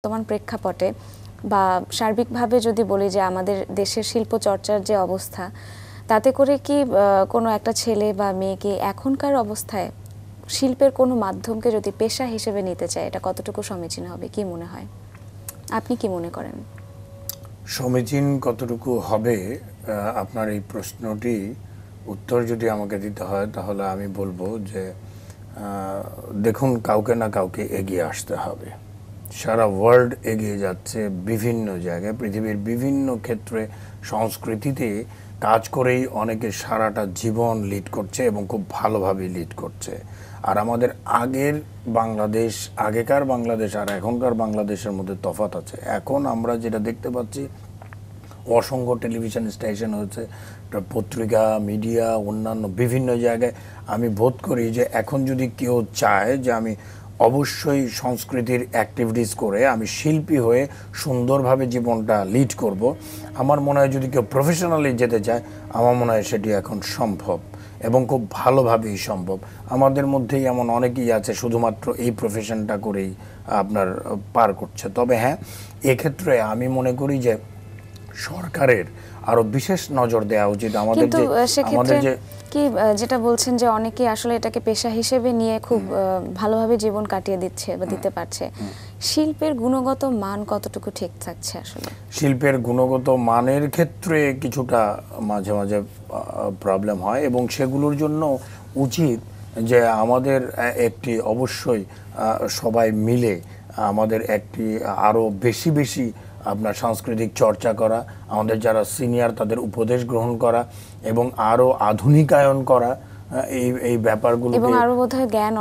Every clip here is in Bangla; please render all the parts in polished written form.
বর্তমান প্রেক্ষাপটে বা সার্বিকভাবে যদি বলি যে আমাদের দেশের শিল্প চর্চার যে অবস্থা, তাতে করে কি কোনো একটা ছেলে বা মেয়েকে এখনকার অবস্থায় শিল্পের কোনো মাধ্যমকে যদি পেশা হিসেবে নিতে চায়, এটা কতটুকু সমীচীন হবে, কি মনে হয়? আপনি কি মনে করেন? সমীচীন কতটুকু হবে, আপনার এই প্রশ্নটি উত্তর যদি আমাকে দিতে হয় তাহলে আমি বলবো যে দেখুন, কাউকে না কাউকে এগিয়ে আসতে হবে। সারা ওয়ার্ল্ড এগিয়ে যাচ্ছে বিভিন্ন জায়গায়, পৃথিবীর বিভিন্ন ক্ষেত্রে সংস্কৃতিতে কাজ করেই অনেকে সারাটা জীবন লিড করছে এবং খুব ভালোভাবে লিড করছে। আর আমাদের আগেকার বাংলাদেশ আর এখনকার বাংলাদেশের মধ্যে তফাৎ আছে। এখন আমরা যেটা দেখতে পাচ্ছি, অসংখ্য টেলিভিশন স্টেশন হচ্ছে, পত্রিকা, মিডিয়া, অন্যান্য বিভিন্ন জায়গায় আমি বোধ করি যে এখন যদি কেউ চায় যে আমি অবশ্যই সংস্কৃতির অ্যাক্টিভিটিস করে আমি শিল্পী হয়ে সুন্দরভাবে জীবনটা লিড করব, আমার মনে হয় যদি কেউ প্রফেশনালি যেতে চায়, আমার মনে হয় সেটি এখন সম্ভব এবং খুব ভালোভাবেই সম্ভব। আমাদের মধ্যেই এমন অনেকেই আছে শুধুমাত্র এই প্রফেশনটা করেই আপনার পার করছে। তবে হ্যাঁ, এক্ষেত্রে আমি মনে করি যে সরকারের আরো বিশেষ নজর দেওয়া উচিত। আমাদের যে কি যেটা বলছেন যে অনেকেই আসলে এটাকে পেশা হিসেবে নিয়ে খুব ভালোভাবে জীবন কাটিয়ে দিচ্ছে বা দিতে পারছে, শিল্পের গুণগত মান কতটুকু ঠিক থাকছে? আসলে শিল্পের গুণগত মানের ক্ষেত্রে কিছুটা মাঝে মাঝে প্রবলেম হয় এবং সেগুলোর জন্য উচিত যে আমাদের একটি অবশ্যই সবাই মিলে আমাদের একটি আরো বেশি বেশি আপনার সাংস্কৃতিক চর্চা করা, আমাদের যারা সিনিয়র তাদের উপদেশ গ্রহণ করা এবং আরো আধুনিকায়ন করা, এই ব্যাপারগুলো এবং আরো বোধহয় জ্ঞান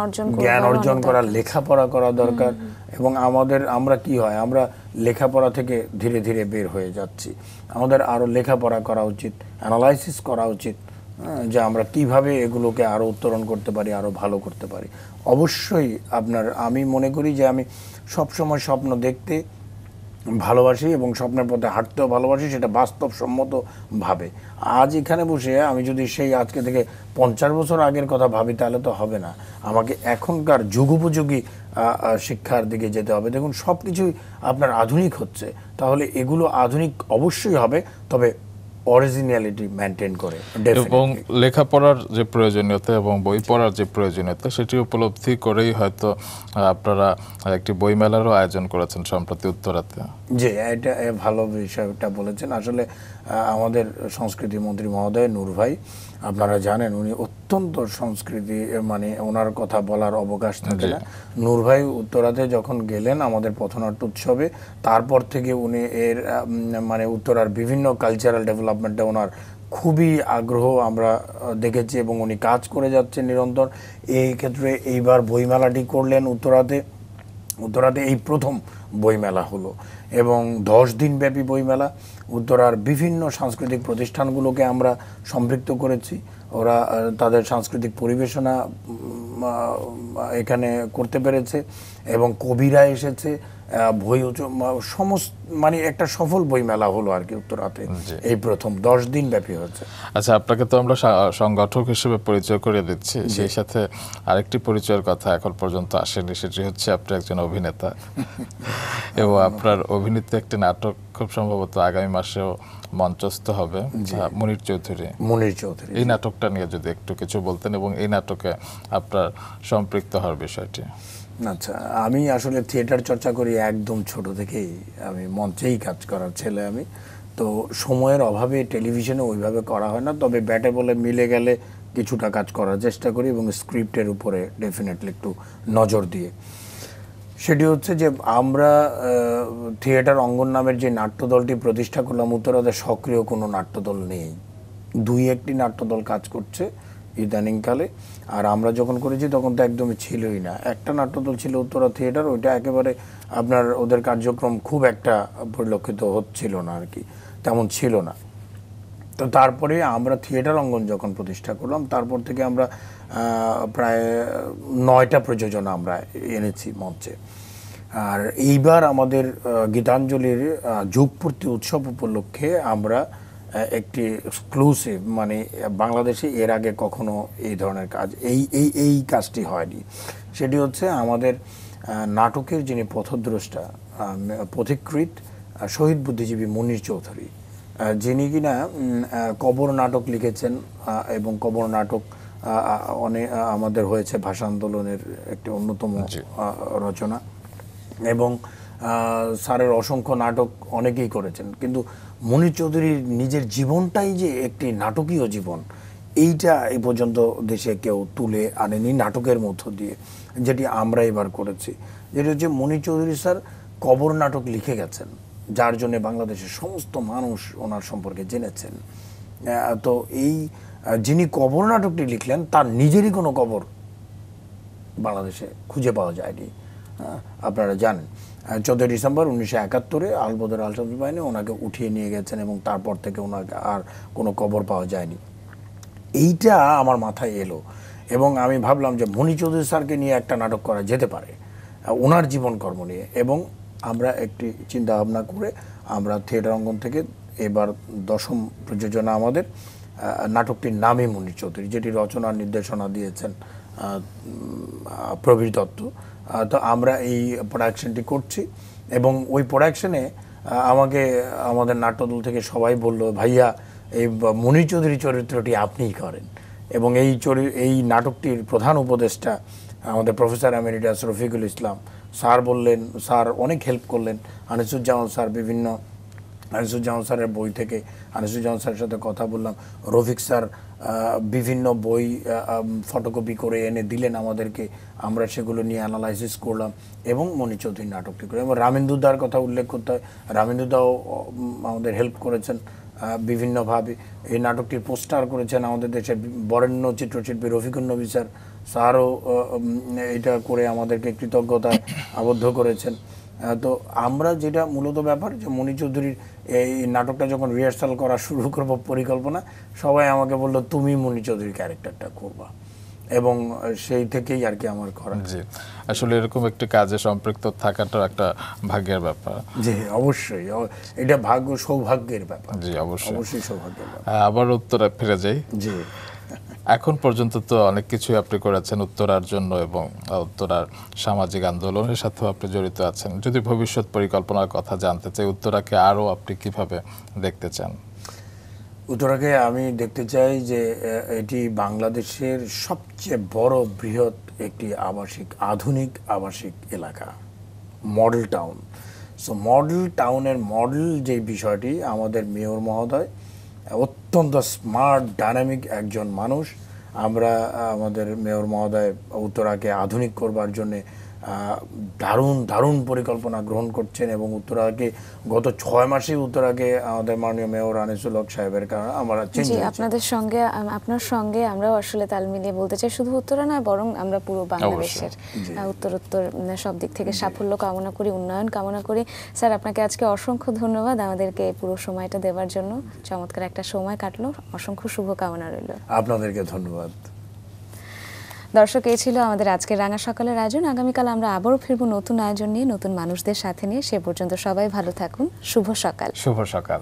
অর্জন করা, লেখাপড়া করা দরকার। এবং আমরা কি হয়, আমরা লেখাপড়া থেকে ধীরে ধীরে বের হয়ে যাচ্ছি। আমাদের আরো লেখাপড়া করা উচিত, অ্যানালাইসিস করা উচিত যে আমরা কিভাবে এগুলোকে আরো উত্তরণ করতে পারি, আরো ভালো করতে পারি। অবশ্যই আমি মনে করি যে আমি সবসময় স্বপ্ন দেখতে ভালোবাসি এবং স্বপ্নের পথে হাঁটতেও ভালোবাসি, সেটা বাস্তবসম্মত ভাবে। আজ এখানে বসে আমি যদি সেই আজকে থেকে 50 বছর আগের কথা ভাবি তাহলে তো হবে না। আমাকে এখনকার যুগোপযোগী শিক্ষার দিকে যেতে হবে। দেখুন, সব কিছুই আপনার আধুনিক হচ্ছে, তাহলে এগুলো আধুনিক অবশ্যই হবে, তবে অরিজিনালিটি মেনটেন করে। এবং লেখাপড়ার যে প্রয়োজনীয়তা এবং বই পড়ার যে প্রয়োজনীয়তা সেটি উপলব্ধি করেই হয়তো আপনারা একটি বইমেলারও আয়োজন করেছেন সম্প্রতি উত্তরাতে। জি, এটা ভালো বিষয়টা বলেছেন। আসলে আমাদের সংস্কৃতি মন্ত্রী মহোদয় নূর ভাই, আপনারা জানেন উনি অত্যন্ত সংস্কৃতি, মানে ওনার কথা বলার অবকাশ থাকে না। নূর ভাই উত্তরাতে যখন গেলেন আমাদের পথনাট্য উৎসবে, তারপর থেকে উনি মানে উত্তরার বিভিন্ন কালচারাল ডেভেলপমেন্টে ওনার খুবই আগ্রহ আমরা দেখেছি এবং উনি কাজ করে যাচ্ছেন নিরন্তর। এই ক্ষেত্রে এইবার বইমেলাটি করলেন উত্তরাতে এই প্রথম বইমেলা হলো এবং 10 দিন ব্যাপী বইমেলা। উত্তরার বিভিন্ন সাংস্কৃতিক প্রতিষ্ঠানগুলোকে আমরা সম্পৃক্ত করেছি, ওরা তাদের সাংস্কৃতিক পরিবেশনা এখানে করতে পেরেছে এবং কবিরা এসেছে, বই সমস্ত মানে একটা সফল বইমেলা হলো আর কি উত্তরাতে, এই প্রথম 10 দিন ব্যাপী হচ্ছে। আচ্ছা, আপনাকে তো আমরা সংগঠক হিসেবে পরিচয় করে দিচ্ছি, সেই সাথে আরেকটি পরিচয়ের কথা এখন পর্যন্ত আসেনি, সেটি হচ্ছে আপনি একজন অভিনেতা এবং আপনার অভিনীত একটি নাটক খুব সম্ভবত আগামী মাসেও মঞ্চস্থ হবে, মনির চৌধুরী। এই নাটকটা নিয়ে যদি একটু কিছু বলতেন এবং এই নাটকে আপনার সম্পৃক্ত হওয়ার বিষয়টি। আচ্ছা, আমি আসলে থিয়েটার চর্চা করি একদম ছোট থেকেই, আমি মঞ্চেই কাজ করার ছেলে। আমি তো সময়ের অভাবে টেলিভিশনে ওইভাবে করা হয় না, তবে ব্যাটে বলে মিলে গেলে কিছুটা কাজ করার চেষ্টা করি এবং স্ক্রিপ্টের উপরে ডেফিনেটলি একটু নজর দিয়ে। সেটি হচ্ছে যে আমরা থিয়েটার অঙ্গন নামের যে নাট্যদলটি প্রতিষ্ঠা করলাম, উত্তরাতে সক্রিয় কোনো নাট্যদল নেই, 2-1টি নাট্যদল কাজ করছে ইদানিংকালে। আর আমরা যখন করেছি তখন তো একদমই ছিলই না, একটা নাট্যদল ছিল উত্তরা থিয়েটার, ওইটা একেবারে আপনার ওদের কার্যক্রম খুব একটা পরিলক্ষিত হচ্ছিল না আর কি, তেমন ছিল না। তো তারপরে আমরা থিয়েটার অঙ্গন যখন প্রতিষ্ঠা করলাম, তারপর থেকে আমরা প্রায় 9টা প্রযোজনা আমরা এনেছি মঞ্চে। আর এইবার আমাদের গীতাঞ্জলির যুগপূর্তি উৎসব উপলক্ষে আমরা একটি এক্সক্লুসিভ, মানে বাংলাদেশে এর আগে কখনো এই ধরনের কাজ এই কাজটি হয়নি। সেটি হচ্ছে আমাদের নাটকের যিনি পথদ্রষ্টা পথিকৃৎ শহীদ বুদ্ধিজীবী মনির চৌধুরী, যিনি কিনা কবর নাটক লিখেছেন এবং কবর নাটক অনেক আমাদের হয়েছে ভাষা আন্দোলনের একটি অন্যতম রচনা, এবং স্যারের অসংখ্য নাটক অনেকেই করেছেন। কিন্তু মনির চৌধুরীর নিজের জীবনটাই যে একটি নাটকীয় জীবন, এইটা এই পর্যন্ত দেশে কেউ তুলে আনেনি নাটকের মধ্য দিয়ে, যেটি আমরা এবার করেছি। যেটি হচ্ছে মনির চৌধুরী স্যার কবর নাটক লিখে গেছেন, যার জন্য বাংলাদেশের সমস্ত মানুষ ওনার সম্পর্কে জেনেছেন। তো এই যিনি কবর নাটকটি লিখলেন তার নিজেরই কোনো কবর বাংলাদেশে খুঁজে পাওয়া যায়নি। আপনারা জানেন 14 ডিসেম্বর 1971 আলবদর আল-শামসুল বাহিনী ওনাকে উঠিয়ে নিয়ে গেছেন এবং তারপর থেকে ওনাকে আর কোনো কবর পাওয়া যায়নি। এইটা আমার মাথায় এলো এবং আমি ভাবলাম যে মনির চৌধুরী স্যারকে নিয়ে একটা নাটক করা যেতে পারে ওনার জীবনকর্ম নিয়ে। এবং আমরা একটি চিন্তা ভাবনা করে আমরা থিয়েটার অঙ্গন থেকে এবার 10ম প্রযোজনা আমাদের, নাটকটির নামই মনির চৌধুরী, যেটি রচনার নির্দেশনা দিয়েছেন প্রবীর দত্ত। তো আমরা এই প্রোডাকশনটি করছি এবং ওই প্রোডাকশনে আমাকে আমাদের নাট্যদল থেকে সবাই বলল, ভাইয়া এই মনির চৌধুরী চরিত্রটি আপনিই করেন। এবং এই নাটকটির প্রধান উপদেষ্টা আমাদের professor emeritus Rafiqul Islam sir বললেন, স্যার অনেক হেল্প করলেন। আনিসুজ্জামান স্যার আনিসুজ্জামান স্যারের বই থেকে আনিসুজ্জামান স্যারের সাথে কথা বললাম, রফিক স্যার বিভিন্ন বই ফটোকপি করে এনে দিলেন আমাদেরকে, আমরা সেগুলো নিয়ে অ্যানালাইসিস করলাম এবং মনির চৌধুরী নাটকটি করে। এবং রামেন্দুদার কথা উল্লেখ করতে হয়, রামেন্দুদাও আমাদের হেল্প করেছেন বিভিন্নভাবে। এই নাটকটির পোস্টার করেছেন আমাদের দেশের বরেণ্য চিত্রশিল্পী রফিকুন নবী স্যার, স্যারও এটা করে আমাদেরকে কৃতজ্ঞতায় আবদ্ধ করেছেন। তো আমরা যেটা মূলত ব্যাপার যে মনির চৌধুরীর এই নাটকটা যখন রিহার্সাল করা শুরু করব পরিকল্পনা, সবাই আমাকে বললো তুমি মনির চৌধুরীর ক্যারেক্টারটা করবা, এবং সেই থেকেই আর কি আমার করা। জি, আসলে এরকম একটি কাজে সম্পৃক্ত থাকাটা একটা ভাগ্যের ব্যাপার। জি অবশ্যই, এটা ভাগ্য সৌভাগ্যের ব্যাপার। জি অবশ্যই সৌভাগ্যের ব্যাপার। আবার উত্তরা ফিরে যাই। জি, এখন পর্যন্ত তো অনেক কিছুই আপনি করেছেন উত্তরার জন্য এবং উত্তরার সামাজিক আন্দোলনের সাথেও আপনি জড়িত আছেন। যদি ভবিষ্যৎ পরিকল্পনার কথা জানতে চাই, উত্তরাকে আরও আপনি কিভাবে দেখতে চান? উত্তরাকে আমি দেখতে চাই যে এটি বাংলাদেশের সবচেয়ে বড় বৃহৎ একটি আধুনিক আবাসিক এলাকা, মডেল টাউন। সো মডেল টাউনের মডেল যে বিষয়টি, আমাদের মেয়র মহোদয় অত্যন্ত স্মার্ট ডাইনামিক একজন মানুষ। আমরা আমাদের মেয়র মহোদয় উত্তরাকে আধুনিক করবার জন্যে দারুণ পরিকল্পনা গ্রহণ করছেন এবং উত্তরাকে গত 6 মাসেই উত্তরাকে আমাদের মাননীয় মেয়র আনিসুল হক সাহেবের কারণে আমরা চেঞ্জ হয়েছে। আপনার সঙ্গে আমরাও আসলে তাল মিলিয়ে বলতে চাই, শুধু উত্তরা নয় বরং আমরা পুরো বাংলাদেশের উত্তরোত্তর সব দিক থেকে সাফল্য কামনা করি, উন্নয়ন কামনা করি। স্যার আপনাকে আজকে অসংখ্য ধন্যবাদ আমাদেরকে পুরো সময়টা দেওয়ার জন্য। চমৎকার একটা সময় কাটলো, অসংখ্য শুভকামনা রইল। আপনাদেরকে ধন্যবাদ। দর্শক, এই ছিল আমাদের আজকের রাঙা সকালের আয়োজন। আগামীকাল আমরা আবারও ফিরবো নতুন আয়োজন নিয়ে, নতুন মানুষদের সাথে নিয়ে। সে পর্যন্ত সবাই ভালো থাকুন। শুভ সকাল। শুভ সকাল।